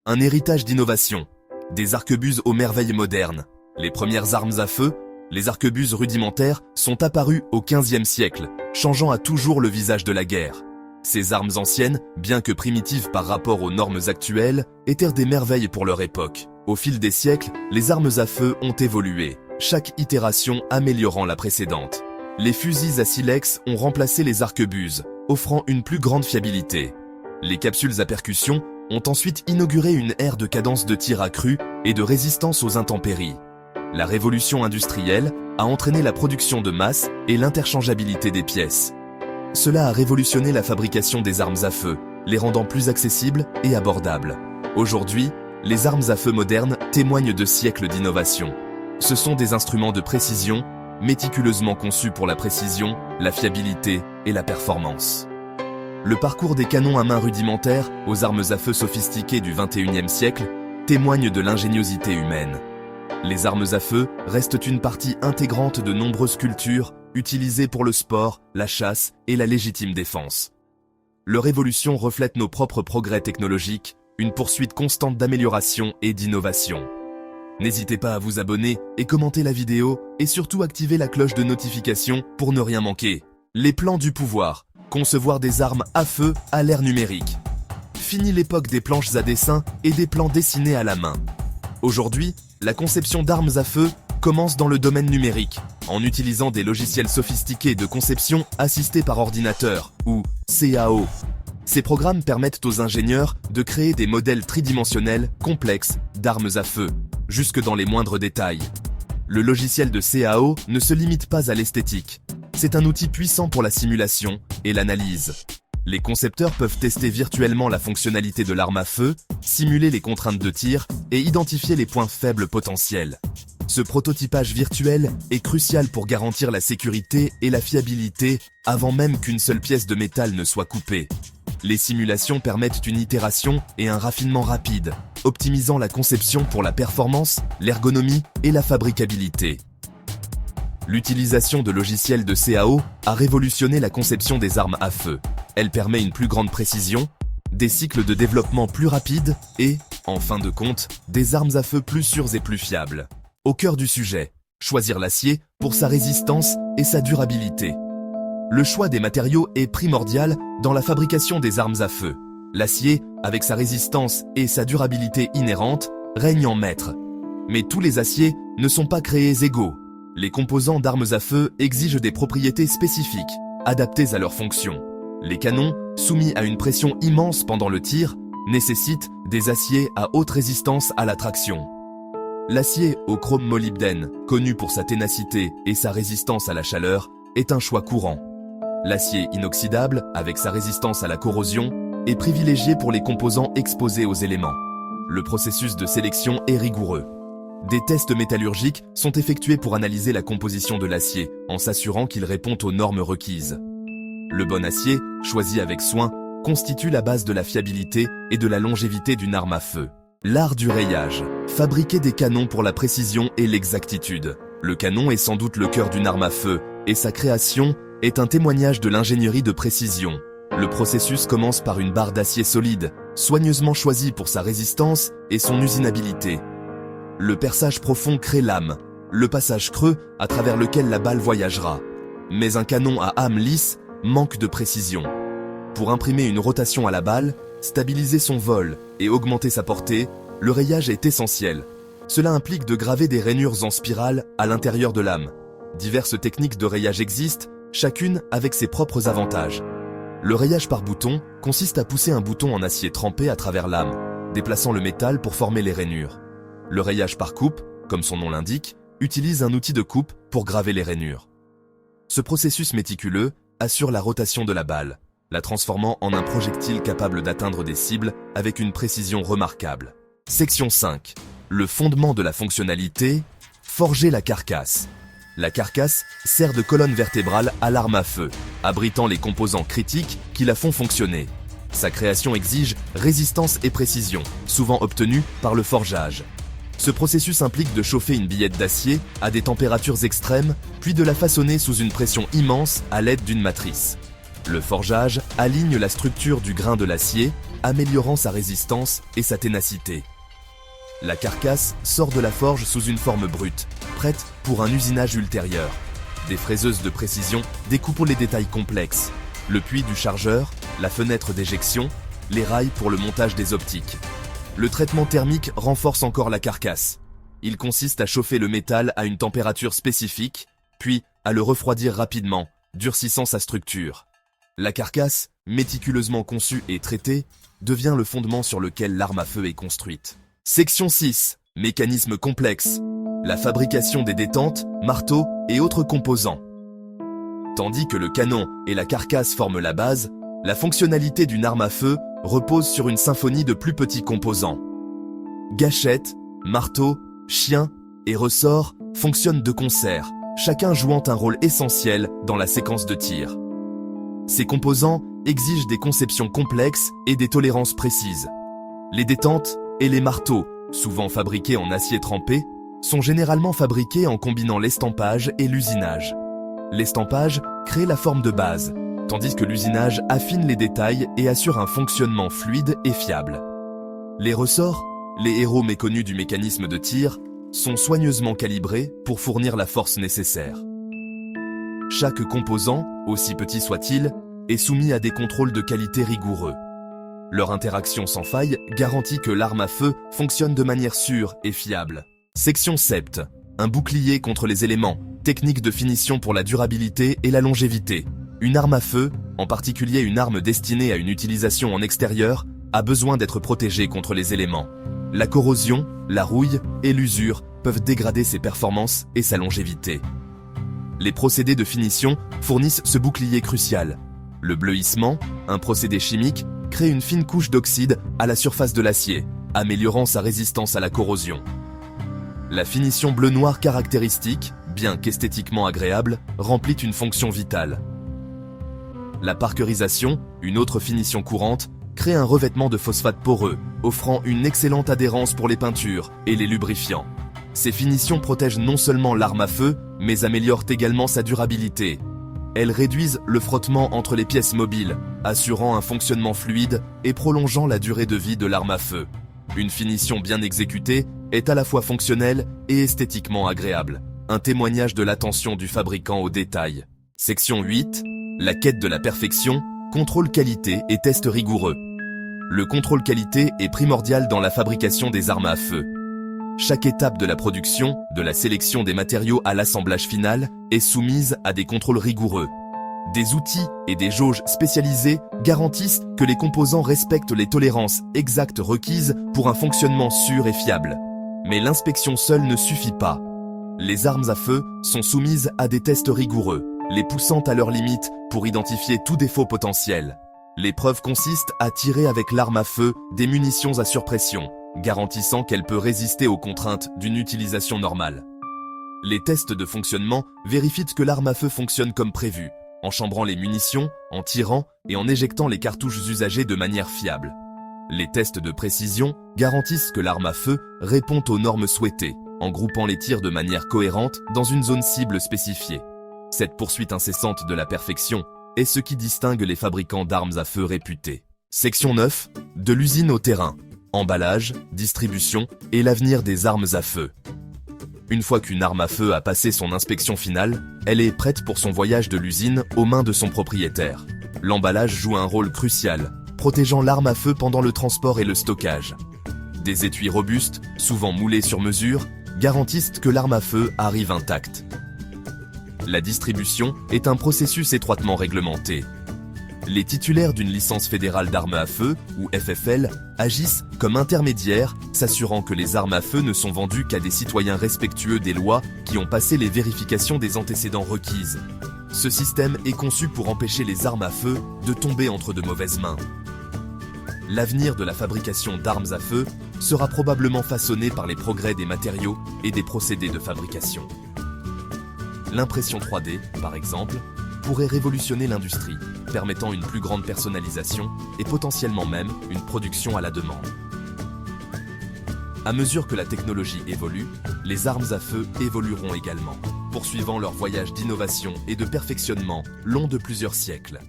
un héritage d'innovation. Des arquebuses aux merveilles modernes. Les premières armes à feu, les arquebuses rudimentaires, sont apparues au XVe siècle, changeant à toujours le visage de la guerre. Ces armes anciennes, bien que primitives par rapport aux normes actuelles, étaient des merveilles pour leur époque. Au fil des siècles, les armes à feu ont évolué, chaque itération améliorant la précédente. Les fusils à silex ont remplacé les arquebuses, offrant une plus grande fiabilité. Les capsules à percussion ont ensuite inauguré une ère de cadence de tir accrue et de résistance aux intempéries. La révolution industrielle a entraîné la production de masse et l'interchangeabilité des pièces. Cela a révolutionné la fabrication des armes à feu, les rendant plus accessibles et abordables. Aujourd'hui, les armes à feu modernes témoignent de siècles d'innovation. Ce sont des instruments de précision, méticuleusement conçus pour la précision, la fiabilité et la performance. Le parcours des canons à main rudimentaires aux armes à feu sophistiquées du XXIe siècle témoigne de l'ingéniosité humaine. Les armes à feu restent une partie intégrante de nombreuses cultures utilisées pour le sport, la chasse et la légitime défense. Leur évolution reflète nos propres progrès technologiques, une poursuite constante d'amélioration et d'innovation. N'hésitez pas à vous abonner et commenter la vidéo et surtout activer la cloche de notification pour ne rien manquer. Les plans du pouvoir. Concevoir des armes à feu à l'ère numérique. Fini l'époque des planches à dessin et des plans dessinés à la main. Aujourd'hui, la conception d'armes à feu commence dans le domaine numérique, en utilisant des logiciels sophistiqués de conception assistés par ordinateur, ou CAO. Ces programmes permettent aux ingénieurs de créer des modèles tridimensionnels complexes d'armes à feu, jusque dans les moindres détails. Le logiciel de CAO ne se limite pas à l'esthétique. C'est un outil puissant pour la simulation et l'analyse. Les concepteurs peuvent tester virtuellement la fonctionnalité de l'arme à feu, simuler les contraintes de tir et identifier les points faibles potentiels. Ce prototypage virtuel est crucial pour garantir la sécurité et la fiabilité avant même qu'une seule pièce de métal ne soit coupée. Les simulations permettent une itération et un raffinement rapide, optimisant la conception pour la performance, l'ergonomie et la fabricabilité. L'utilisation de logiciels de CAO a révolutionné la conception des armes à feu. Elle permet une plus grande précision, des cycles de développement plus rapides et, en fin de compte, des armes à feu plus sûres et plus fiables. Au cœur du sujet, choisir l'acier pour sa résistance et sa durabilité. Le choix des matériaux est primordial dans la fabrication des armes à feu. L'acier, avec sa résistance et sa durabilité inhérente, règne en maître. Mais tous les aciers ne sont pas créés égaux. Les composants d'armes à feu exigent des propriétés spécifiques, adaptées à leur fonction. Les canons, soumis à une pression immense pendant le tir, nécessitent des aciers à haute résistance à la traction. L'acier au chrome molybdène, connu pour sa ténacité et sa résistance à la chaleur, est un choix courant. L'acier inoxydable, avec sa résistance à la corrosion, est privilégié pour les composants exposés aux éléments. Le processus de sélection est rigoureux. Des tests métallurgiques sont effectués pour analyser la composition de l'acier, en s'assurant qu'il répond aux normes requises. Le bon acier, choisi avec soin, constitue la base de la fiabilité et de la longévité d'une arme à feu. L'art du rayage. Fabriquer des canons pour la précision et l'exactitude. Le canon est sans doute le cœur d'une arme à feu, et sa création est un témoignage de l'ingénierie de précision. Le processus commence par une barre d'acier solide, soigneusement choisie pour sa résistance et son usinabilité. Le perçage profond crée l'âme, le passage creux à travers lequel la balle voyagera. Mais un canon à âme lisse manque de précision. Pour imprimer une rotation à la balle, stabiliser son vol et augmenter sa portée, le rayage est essentiel. Cela implique de graver des rainures en spirale à l'intérieur de l'âme. Diverses techniques de rayage existent, chacune avec ses propres avantages. Le rayage par bouton consiste à pousser un bouton en acier trempé à travers l'âme, déplaçant le métal pour former les rainures. Le rayage par coupe, comme son nom l'indique, utilise un outil de coupe pour graver les rainures. Ce processus méticuleux assure la rotation de la balle, la transformant en un projectile capable d'atteindre des cibles avec une précision remarquable. Section 5. Le fondement de la fonctionnalité, forger la carcasse. La carcasse sert de colonne vertébrale à l'arme à feu, abritant les composants critiques qui la font fonctionner. Sa création exige résistance et précision, souvent obtenue par le forgeage. Ce processus implique de chauffer une billette d'acier à des températures extrêmes, puis de la façonner sous une pression immense à l'aide d'une matrice. Le forgeage aligne la structure du grain de l'acier, améliorant sa résistance et sa ténacité. La carcasse sort de la forge sous une forme brute, prête pour un usinage ultérieur. Des fraiseuses de précision découpent les détails complexes. Le puits du chargeur, la fenêtre d'éjection, les rails pour le montage des optiques. Le traitement thermique renforce encore la carcasse. Il consiste à chauffer le métal à une température spécifique, puis à le refroidir rapidement, durcissant sa structure. La carcasse, méticuleusement conçue et traitée, devient le fondement sur lequel l'arme à feu est construite. Section 6. Mécanisme complexe. La fabrication des détentes, marteaux et autres composants. Tandis que le canon et la carcasse forment la base, la fonctionnalité d'une arme à feu repose sur une symphonie de plus petits composants. Gâchettes, marteaux, chiens et ressorts fonctionnent de concert, chacun jouant un rôle essentiel dans la séquence de tir. Ces composants exigent des conceptions complexes et des tolérances précises. Les détentes et les marteaux, souvent fabriqués en acier trempé, sont généralement fabriqués en combinant l'estampage et l'usinage. L'estampage crée la forme de base, tandis que l'usinage affine les détails et assure un fonctionnement fluide et fiable. Les ressorts, les héros méconnus du mécanisme de tir, sont soigneusement calibrés pour fournir la force nécessaire. Chaque composant, aussi petit soit-il, est soumis à des contrôles de qualité rigoureux. Leur interaction sans faille garantit que l'arme à feu fonctionne de manière sûre et fiable. Section 7. Un bouclier contre les éléments, technique de finition pour la durabilité et la longévité. Une arme à feu, en particulier une arme destinée à une utilisation en extérieur, a besoin d'être protégée contre les éléments. La corrosion, la rouille et l'usure peuvent dégrader ses performances et sa longévité. Les procédés de finition fournissent ce bouclier crucial. Le bleuissement, un procédé chimique, crée une fine couche d'oxyde à la surface de l'acier, améliorant sa résistance à la corrosion. La finition bleu-noir caractéristique, bien qu'esthétiquement agréable, remplit une fonction vitale. La parkerisation, une autre finition courante, crée un revêtement de phosphate poreux, offrant une excellente adhérence pour les peintures et les lubrifiants. Ces finitions protègent non seulement l'arme à feu, mais améliorent également sa durabilité. Elles réduisent le frottement entre les pièces mobiles, assurant un fonctionnement fluide et prolongeant la durée de vie de l'arme à feu. Une finition bien exécutée est à la fois fonctionnelle et esthétiquement agréable, un témoignage de l'attention du fabricant aux détails. Section 8. La quête de la perfection, contrôle qualité et test rigoureux. Le contrôle qualité est primordial dans la fabrication des armes à feu. Chaque étape de la production, de la sélection des matériaux à l'assemblage final, est soumise à des contrôles rigoureux. Des outils et des jauges spécialisées garantissent que les composants respectent les tolérances exactes requises pour un fonctionnement sûr et fiable. Mais l'inspection seule ne suffit pas. Les armes à feu sont soumises à des tests rigoureux, les poussant à leurs limites pour identifier tout défaut potentiel. L'épreuve consiste à tirer avec l'arme à feu des munitions à surpression, garantissant qu'elle peut résister aux contraintes d'une utilisation normale. Les tests de fonctionnement vérifient que l'arme à feu fonctionne comme prévu, en chambrant les munitions, en tirant et en éjectant les cartouches usagées de manière fiable. Les tests de précision garantissent que l'arme à feu répond aux normes souhaitées, en groupant les tirs de manière cohérente dans une zone cible spécifiée. Cette poursuite incessante de la perfection est ce qui distingue les fabricants d'armes à feu réputés. Section 9. De l'usine au terrain. Emballage, distribution et l'avenir des armes à feu. Une fois qu'une arme à feu a passé son inspection finale, elle est prête pour son voyage de l'usine aux mains de son propriétaire. L'emballage joue un rôle crucial, protégeant l'arme à feu pendant le transport et le stockage. Des étuis robustes, souvent moulés sur mesure, garantissent que l'arme à feu arrive intacte. La distribution est un processus étroitement réglementé. Les titulaires d'une licence fédérale d'armes à feu, ou FFL, agissent comme intermédiaires, s'assurant que les armes à feu ne sont vendues qu'à des citoyens respectueux des lois qui ont passé les vérifications des antécédents requises. Ce système est conçu pour empêcher les armes à feu de tomber entre de mauvaises mains. L'avenir de la fabrication d'armes à feu sera probablement façonné par les progrès des matériaux et des procédés de fabrication. L'impression 3D, par exemple, pourrait révolutionner l'industrie, permettant une plus grande personnalisation et potentiellement même une production à la demande. À mesure que la technologie évolue, les armes à feu évolueront également, poursuivant leur voyage d'innovation et de perfectionnement long de plusieurs siècles.